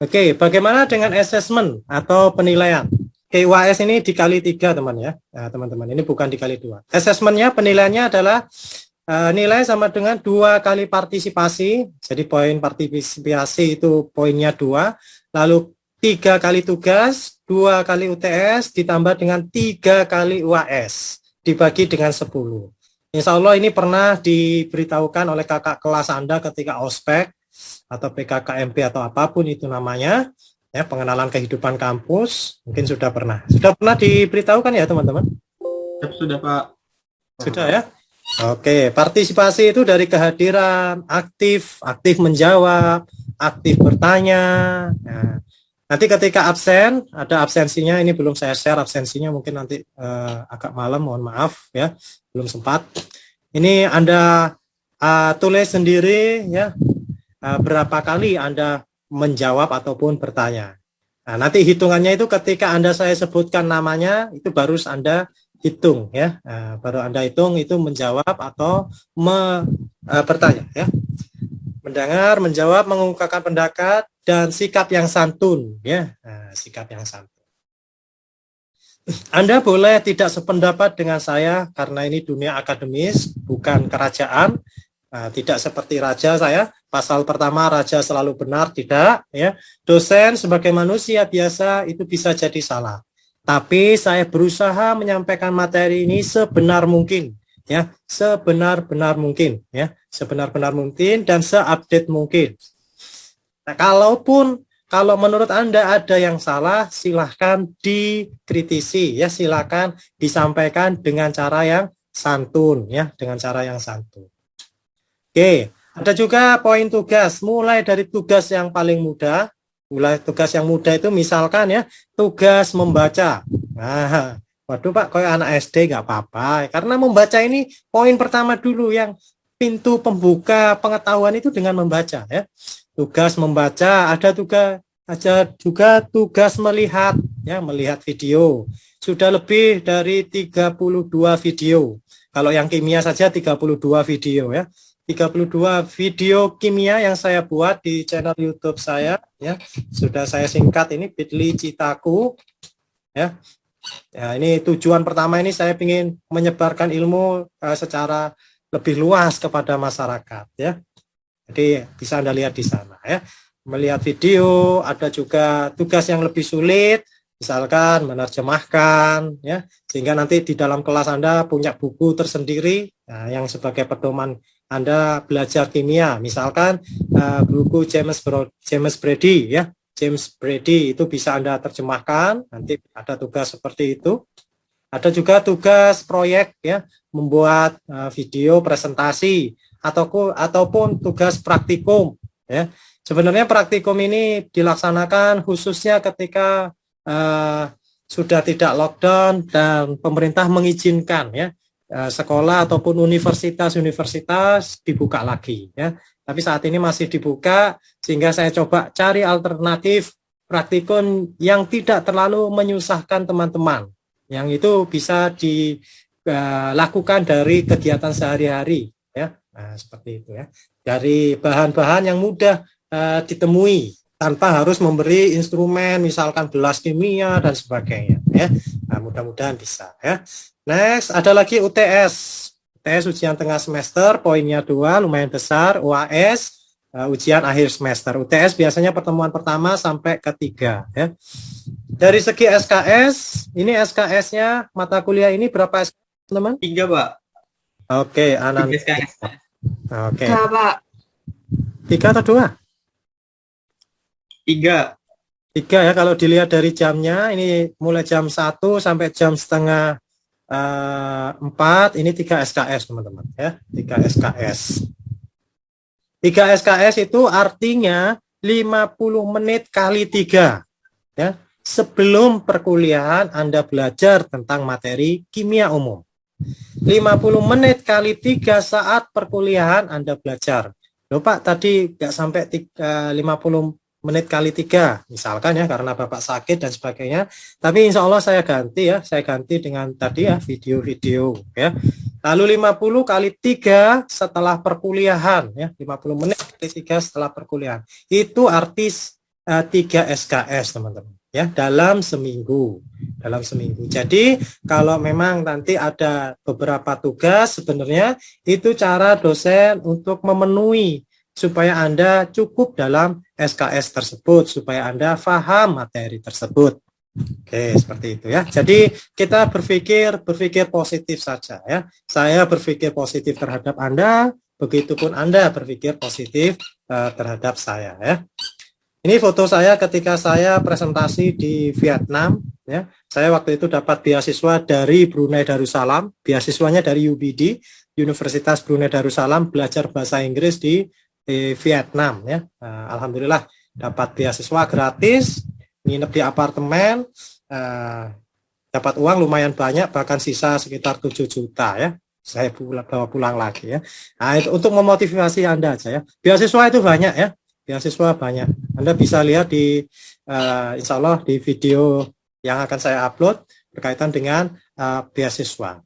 Oke, bagaimana dengan assessment atau penilaian? Oke, UAS ini dikali 3 teman ya. Nah, teman-teman, ini bukan dikali 2. Assessmentnya, penilaiannya adalah nilai sama dengan 2 kali partisipasi. Jadi poin partisipasi itu poinnya 2. Lalu 3 kali tugas, 2 kali UTS, ditambah dengan 3 kali UAS. Dibagi dengan 10. Insya Allah ini pernah diberitahukan oleh kakak kelas Anda ketika ospek atau PKKMP atau apapun itu namanya, ya, pengenalan kehidupan kampus, mungkin sudah pernah diberitahukan ya teman-teman? Sudah Pak. Sudah ya. Oke, partisipasi itu dari kehadiran, aktif menjawab, aktif bertanya. Nah, nanti ketika absen, ada absensinya, ini belum saya share absensinya, mungkin nanti agak malam, mohon maaf ya, belum sempat. Ini Anda tulis sendiri ya, berapa kali Anda menjawab ataupun bertanya. Nah, nanti hitungannya itu ketika saya sebutkan namanya, itu baru Anda hitung ya. Nah, baru Anda hitung itu menjawab atau bertanya ya. Mendengar, menjawab, mengungkapkan pendapat dan sikap yang santun ya. Nah, sikap yang santun. Anda boleh tidak sependapat dengan saya karena ini dunia akademis, bukan kerajaan. Nah, tidak seperti raja saya. Pasal pertama, raja selalu benar, tidak ya. Dosen sebagai manusia biasa itu bisa jadi salah. Tapi saya berusaha menyampaikan materi ini sebenar mungkin ya, sebenar-benar mungkin ya, sebenar-benar mungkin dan seupdate mungkin. Nah, kalau menurut Anda ada yang salah, silahkan dikritisi ya, silahkan disampaikan dengan cara yang santun ya, dengan cara yang santun. Oke, ada juga poin tugas, mulai dari tugas yang paling mudah. Mulai tugas yang mudah itu misalkan ya, tugas membaca. Nah, waduh Pak, kayak anak SD nggak apa-apa. Karena membaca ini poin pertama dulu, yang pintu pembuka pengetahuan itu dengan membaca ya. Tugas membaca, ada juga tugas melihat ya, melihat video. Sudah lebih dari 32 video. Kalau yang kimia saja 32 video ya. 32 video kimia yang saya buat di channel YouTube saya ya. Sudah saya singkat ini bit.ly Citaku ya. Ya, ini tujuan pertama ini saya ingin menyebarkan ilmu secara lebih luas kepada masyarakat ya. Jadi bisa Anda lihat di sana ya. Melihat video, ada juga tugas yang lebih sulit, misalkan menerjemahkan ya, sehingga nanti di dalam kelas Anda punya buku tersendiri nah, yang sebagai pedoman Anda belajar kimia, misalkan buku James Brady ya, James Brady itu bisa Anda terjemahkan, nanti ada tugas seperti itu. Ada juga tugas proyek ya, membuat video presentasi ataupun tugas praktikum ya. Sebenarnya praktikum ini dilaksanakan khususnya ketika sudah tidak lockdown dan pemerintah mengizinkan ya, sekolah ataupun universitas dibuka lagi ya. Tapi saat ini masih dibuka, sehingga saya coba cari alternatif praktikum yang tidak terlalu menyusahkan teman-teman, yang itu bisa dilakukan dari kegiatan sehari-hari ya. Nah, seperti itu ya. Dari bahan-bahan yang mudah ditemui tanpa harus memberi instrumen, misalkan gelas kimia dan sebagainya ya. Nah, mudah-mudahan bisa ya. Next, ada lagi UTS. UTS ujian tengah semester, poinnya 2, lumayan besar. UAS ujian akhir semester. UTS biasanya pertemuan pertama sampai ketiga ya. Dari segi SKS, ini SKS-nya mata kuliah ini berapa SKS, teman? 3 Pak. Oke, Anan. 3 SKS. Oke. Pak. 3 atau 2? 3. 3 ya, kalau dilihat dari jamnya, ini mulai jam 1 sampai jam setengah 4, ini 3 SKS teman-teman ya, 3 SKS. 3 SKS itu artinya 50 menit kali 3 ya. Sebelum perkuliahan Anda belajar tentang materi kimia umum. 50 menit kali 3 saat perkuliahan Anda belajar. Loh Pak, tadi nggak sampai 50 menit kali 3, misalkan ya, karena Bapak sakit dan sebagainya. Tapi insya Allah saya ganti ya, saya ganti dengan tadi ya, video-video ya. Lalu 50 kali 3 setelah perkuliahan ya, 50 menit kali 3 setelah perkuliahan. Itu artis 3 SKS teman-teman ya, dalam seminggu. Jadi kalau memang nanti ada beberapa tugas, sebenarnya itu cara dosen untuk memenuhi supaya Anda cukup dalam SKS tersebut, supaya Anda paham materi tersebut. Oke, seperti itu ya. Jadi kita berpikir positif saja ya. Saya berpikir positif terhadap Anda, begitupun Anda berpikir positif terhadap saya ya. Ini foto saya ketika saya presentasi di Vietnam ya. Saya waktu itu dapat beasiswa dari Brunei Darussalam, beasiswanya dari UBD, Universitas Brunei Darussalam, belajar bahasa Inggris di Vietnam ya. Alhamdulillah dapat beasiswa gratis, nginep di apartemen, dapat uang lumayan banyak, bahkan sisa sekitar 7 juta ya. Saya bawa pulang lagi ya. Nah, itu untuk memotivasi Anda aja ya. Beasiswa itu banyak ya. Beasiswa banyak. Anda bisa lihat di insya Allah di video yang akan saya upload berkaitan dengan beasiswa.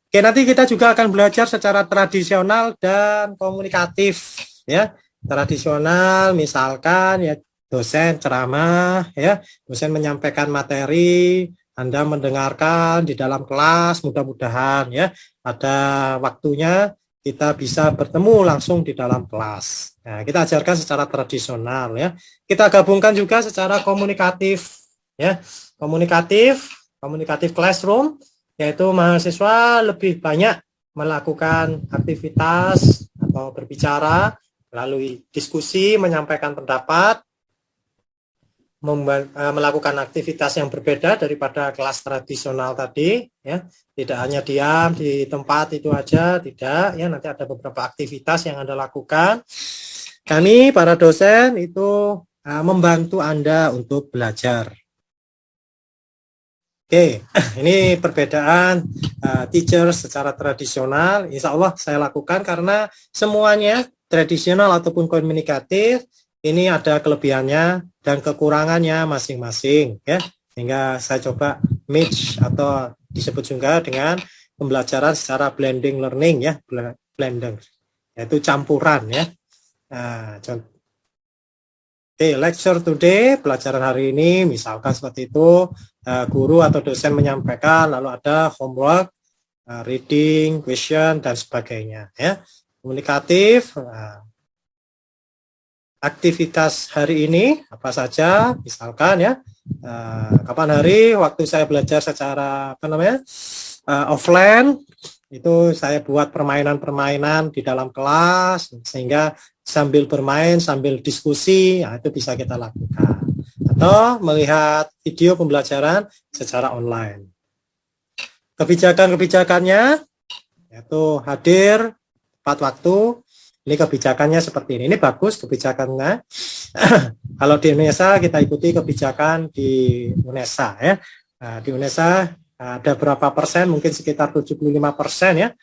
Oke, nanti kita juga akan belajar secara tradisional dan komunikatif ya. Tradisional misalkan ya dosen ceramah ya, dosen menyampaikan materi, Anda mendengarkan di dalam kelas, mudah-mudahan ya ada waktunya kita bisa bertemu langsung di dalam kelas. Nah, kita ajarkan secara tradisional ya. Kita gabungkan juga secara komunikatif ya. Komunikatif classroom, yaitu mahasiswa lebih banyak melakukan aktivitas atau berbicara melalui diskusi, menyampaikan pendapat, melakukan aktivitas yang berbeda daripada kelas tradisional tadi ya, tidak hanya diam di tempat itu aja, tidak ya, nanti ada beberapa aktivitas yang Anda lakukan. Kami para dosen itu membantu Anda untuk belajar. Oke, ini perbedaan teacher secara tradisional. Insya Allah saya lakukan karena semuanya tradisional ataupun komunikatif ini ada kelebihannya dan kekurangannya masing-masing ya, sehingga saya coba mix atau disebut juga dengan pembelajaran secara blending learning ya, blending yaitu campuran ya. Nah, lecture today, pelajaran hari ini misalkan seperti itu, guru atau dosen menyampaikan lalu ada homework, reading, question dan sebagainya ya. Komunikatif, aktivitas hari ini apa saja, misalkan ya, kapan hari waktu saya belajar secara offline, itu saya buat permainan-permainan di dalam kelas sehingga sambil bermain sambil diskusi, ya, itu bisa kita lakukan, atau melihat video pembelajaran secara online. Kebijakan-kebijakannya yaitu hadir tepat waktu. Ini kebijakannya seperti ini bagus kebijakannya. Kalau di Indonesia kita ikuti kebijakan di UNESA ya. Di UNESA ada berapa persen, mungkin sekitar 75% ya.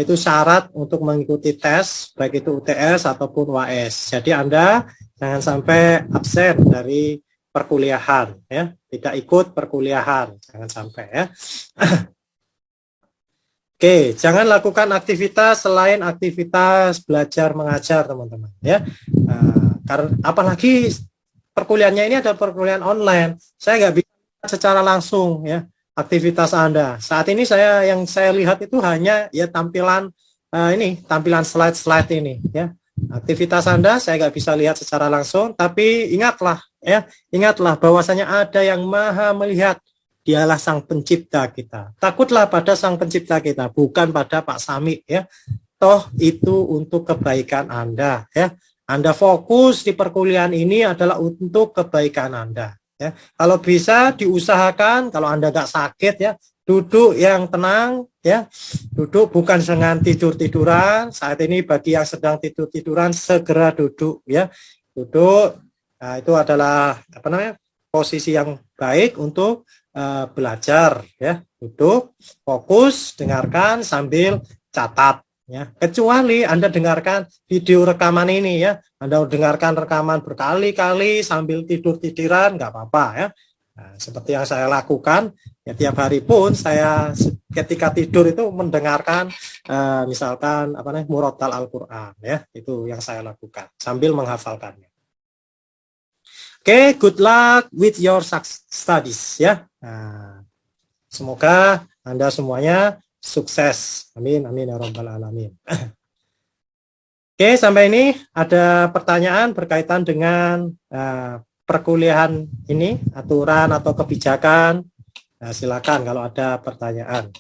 Itu syarat untuk mengikuti tes, baik itu UTS ataupun UAS. Jadi Anda jangan sampai absen dari perkuliahan ya, tidak ikut perkuliahan, jangan sampai ya. Oke, jangan lakukan aktivitas selain aktivitas belajar mengajar, teman-teman ya. Karena apalagi perkuliahannya ini ada perkuliahan online, saya nggak bisa secara langsung ya aktivitas Anda. Saat ini yang saya lihat itu hanya ya tampilan tampilan slide-slide ini ya. Aktivitas Anda saya nggak bisa lihat secara langsung, tapi ingatlah bahwasanya ada yang maha melihat. Dialah sang pencipta kita. Takutlah pada sang pencipta kita, bukan pada Pak Sami ya. Toh itu untuk kebaikan Anda ya. Anda fokus di perkuliahan ini adalah untuk kebaikan Anda ya. Kalau bisa diusahakan, kalau Anda nggak sakit ya, duduk yang tenang ya. Duduk bukan dengan tidur-tiduran. Saat ini bagi yang sedang tidur-tiduran segera duduk ya. Duduk. Nah, itu adalah posisi yang baik untuk belajar ya, duduk, fokus, dengarkan sambil catat ya. Kecuali Anda dengarkan video rekaman ini ya, Anda dengarkan rekaman berkali-kali sambil tidur-tiduran nggak apa-apa ya. Nah, seperti yang saya lakukan ya, tiap hari pun saya ketika tidur itu mendengarkan misalkan murotal Al-Qur'an ya, itu yang saya lakukan sambil menghafalkannya. Oke, good luck with your studies ya. Nah, semoga Anda semuanya sukses. Amin, amin ya rabbal alamin. Oke, sampai ini ada pertanyaan berkaitan dengan perkuliahan ini, aturan atau kebijakan. Nah, silakan kalau ada pertanyaan.